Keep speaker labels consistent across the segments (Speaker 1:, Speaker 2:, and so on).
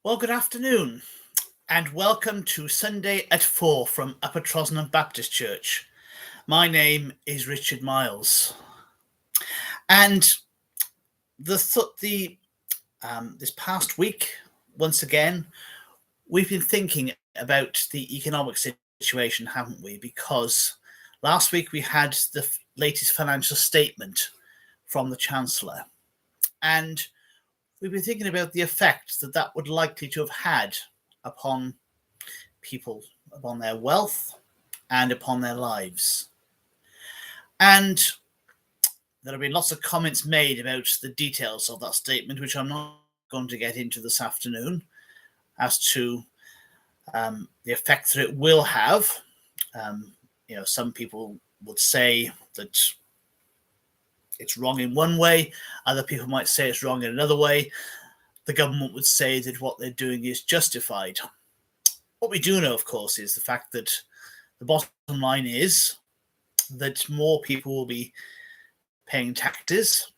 Speaker 1: Well, good afternoon, and welcome to Sunday at 4 from Upper Trosnham Baptist Church. My name is Richard Miles, and this past week, once again, we've been thinking about the economic situation, haven't we? Because last week we had the latest financial statement from the Chancellor, and we've been thinking about the effect that would likely to have had upon people, upon their wealth, and upon their lives. And there have been lots of comments made about the details of that statement, which I'm not going to get into this afternoon, as to the effect that it will have. Some people would say that it's wrong in one way, other people might say it's wrong in another way. The government would say that what they're doing is justified. What we do know, of course, is the fact that the bottom line is that more people will be paying taxes,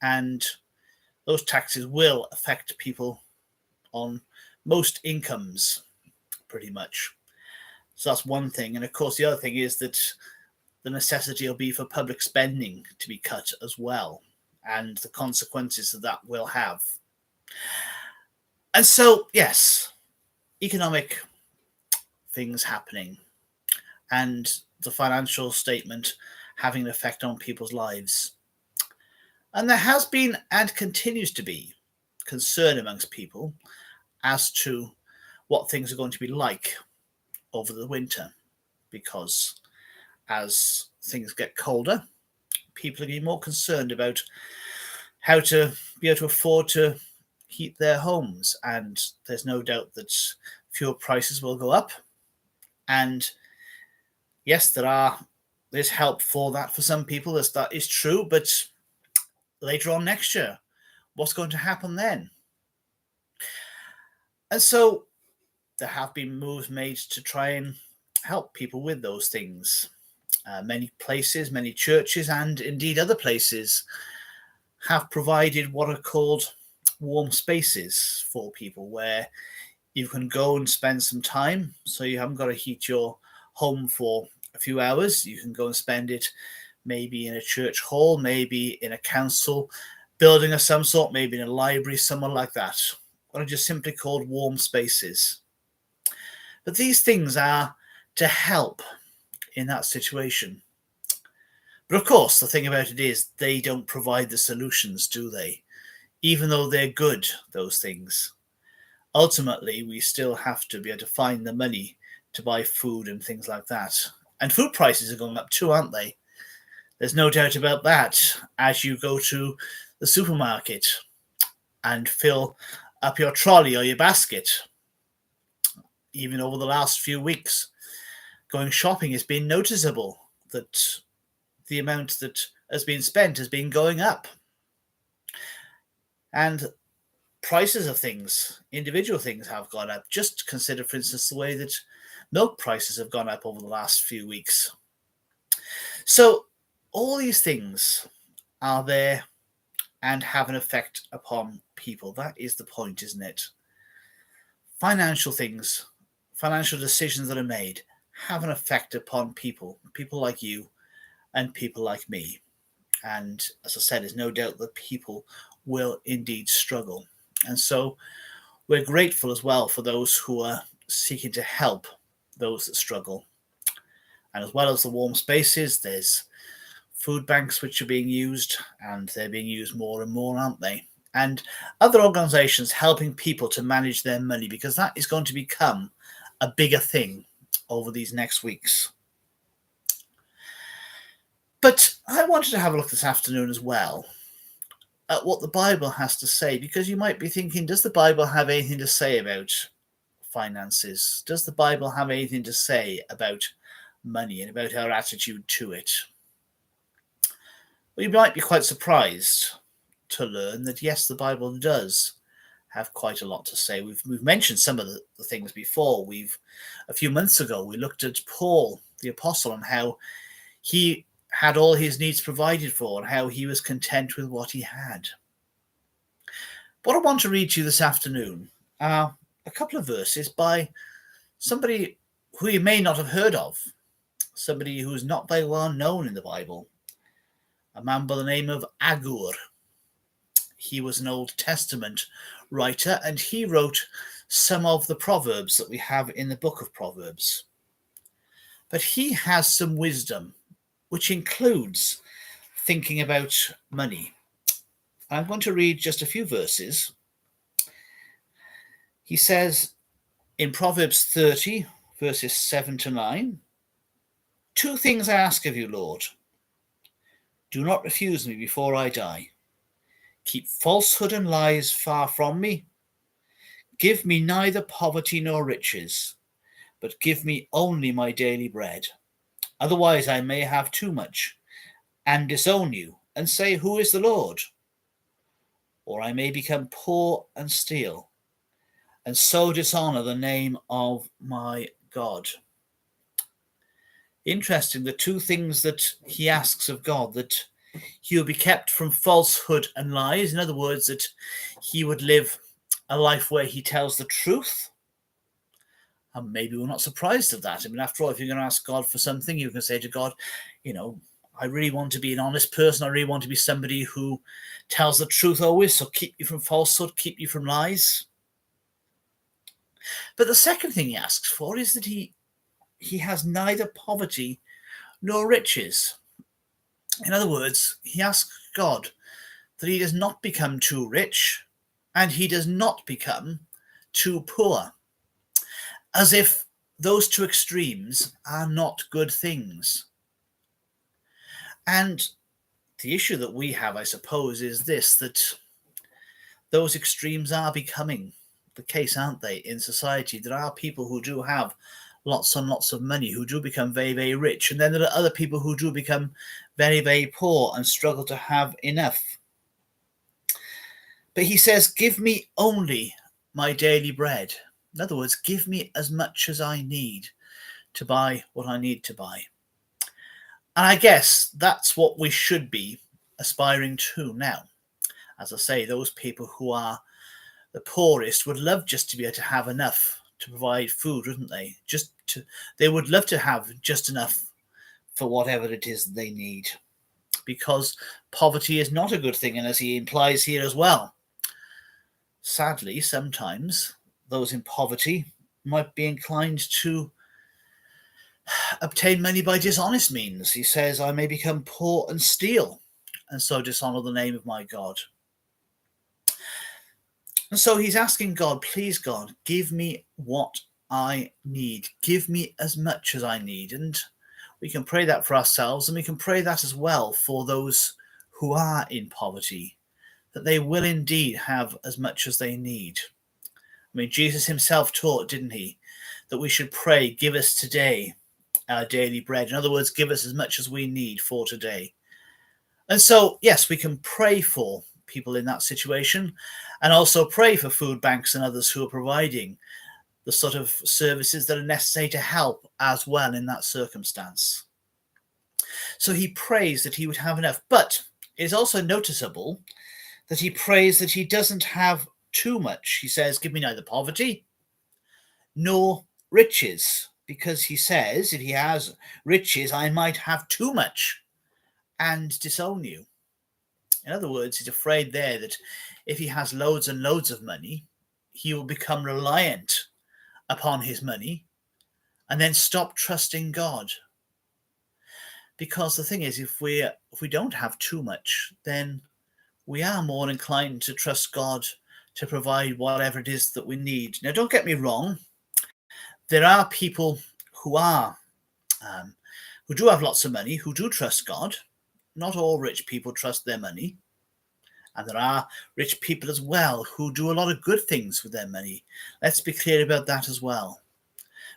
Speaker 1: and those taxes will affect people on most incomes, pretty much. So that's one thing. And of course, the other thing is that the necessity will be for public spending to be cut as well, and the consequences that will have. And so, yes, economic things happening, and the financial statement having an effect on people's lives. And there has been and continues to be concern amongst people as to what things are going to be like over the winter, because as things get colder, people are getting more concerned about how to be able to afford to heat their homes. And there's no doubt that fuel prices will go up. And yes, there's help for that for some people. That is true, but later on next year, what's going to happen then? And so there have been moves made to try and help people with those things. Many places, many churches, and indeed other places have provided what are called warm spaces for people, where you can go and spend some time. So you haven't got to heat your home for a few hours. You can go and spend it maybe in a church hall, maybe in a council building of some sort, maybe in a library, somewhere like that. What are just simply called warm spaces. But these things are to help in that situation. But of course, the thing about it is they don't provide the solutions, do they? Even though they're good, those things. Ultimately, we still have to be able to find the money to buy food and things like that. And food prices are going up too, aren't they? There's no doubt about that. As you go to the supermarket and fill up your trolley or your basket, even over the last few weeks, going shopping has been noticeable that the amount that has been spent has been going up. And prices of things, individual things, have gone up. Just consider, for instance, the way that milk prices have gone up over the last few weeks. So all these things are there and have an effect upon people. That is the point, isn't it? Financial things, financial decisions that are made have an effect upon people like you and people like me. And as I said, there's no doubt that people will indeed struggle. And so we're grateful as well for those who are seeking to help those that struggle. And as well as the warm spaces, there's food banks which are being used, and they're being used more and more, aren't they? And other organisations helping people to manage their money, because that is going to become a bigger thing over these next weeks. But I wanted to have a look this afternoon as well at what the Bible has to say, because you might be thinking, does the Bible have anything to say about finances? Does the Bible have anything to say about money and about our attitude to it? Well, you might be quite surprised to learn that, yes, the Bible does have quite a lot to say. We've mentioned some of the things before. A few months ago, we looked at Paul, the apostle, and how he had all his needs provided for and how he was content with what he had. What I want to read to you this afternoon are a couple of verses by somebody who you may not have heard of, somebody who is not very well known in the Bible, a man by the name of Agur. He was an Old Testament writer, and he wrote some of the Proverbs that we have in the book of Proverbs. But he has some wisdom, which includes thinking about money. I'm going to read just a few verses. He says in Proverbs 30, verses 7 to 9, "Two things I ask of you, Lord. Do not refuse me before I die. Keep falsehood and lies far from me. Give me neither poverty nor riches, but give me only my daily bread. Otherwise I may have too much and disown you and say, 'Who is the Lord?' Or I may become poor and steal, and so dishonor the name of my God." Interesting, the two things that he asks of God, that he will be kept from falsehood and lies. In other words, that he would live a life where he tells the truth. And maybe we're not surprised at that. I mean, after all, if you're going to ask God for something, you can say to God, I really want to be an honest person. I really want to be somebody who tells the truth always. So keep you from falsehood, keep you from lies. But the second thing he asks for is that he has neither poverty nor riches. In other words, he asks God that he does not become too rich and he does not become too poor, as if those two extremes are not good things. And the issue that we have, I suppose, is this, that those extremes are becoming the case, aren't they, in society? There are people who do have lots and lots of money, who do become very, very rich. And then there are other people who do become very, very poor and struggle to have enough. But he says, give me only my daily bread. In other words, give me as much as I need to buy what I need to buy. And I guess that's what we should be aspiring to now. As I say, those people who are the poorest would love just to be able to have enough to provide food, wouldn't they? They would love to have just enough for whatever it is they need, because poverty is not a good thing, and as he implies here as well, sadly, sometimes those in poverty might be inclined to obtain money by dishonest means. He says, I may become poor and steal, and so dishonor the name of my God. And so he's asking God, please God, give me what I need. Give me as much as I need. And we can pray that for ourselves, and we can pray that as well for those who are in poverty, that they will indeed have as much as they need. I mean, Jesus himself taught, didn't he, that we should pray, give us today our daily bread. In other words, give us as much as we need for today. And so, yes, we can pray for people in that situation, and also pray for food banks and others who are providing the sort of services that are necessary to help as well in that circumstance. So he prays that he would have enough, but it is also noticeable that he prays that he doesn't have too much. He says, give me neither poverty nor riches, because he says if he has riches, I might have too much and disown you. In other words, he's afraid there that if he has loads and loads of money, he will become reliant upon his money and then stop trusting God. Because the thing is, if we don't have too much, then we are more inclined to trust God to provide whatever it is that we need. Now, don't get me wrong. There are people who do have lots of money, who do trust God. Not all rich people trust their money. And there are rich people as well who do a lot of good things with their money. Let's be clear about that as well.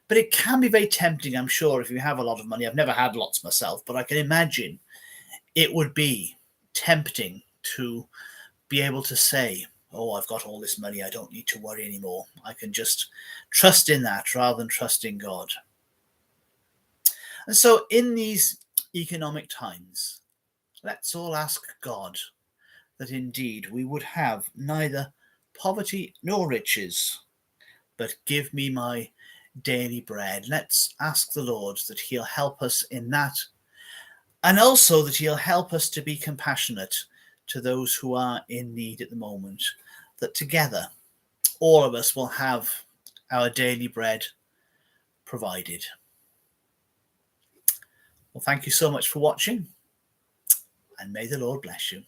Speaker 1: But it can be very tempting, I'm sure, if you have a lot of money. I've never had lots myself, but I can imagine it would be tempting to be able to say, oh, I've got all this money, I don't need to worry anymore. I can just trust in that rather than trust in God. And so in these economic times, let's all ask God that indeed we would have neither poverty nor riches, but give me my daily bread. Let's ask the Lord that he'll help us in that, and also that he'll help us to be compassionate to those who are in need at the moment, that together all of us will have our daily bread provided. Well, thank you so much for watching, and may the Lord bless you.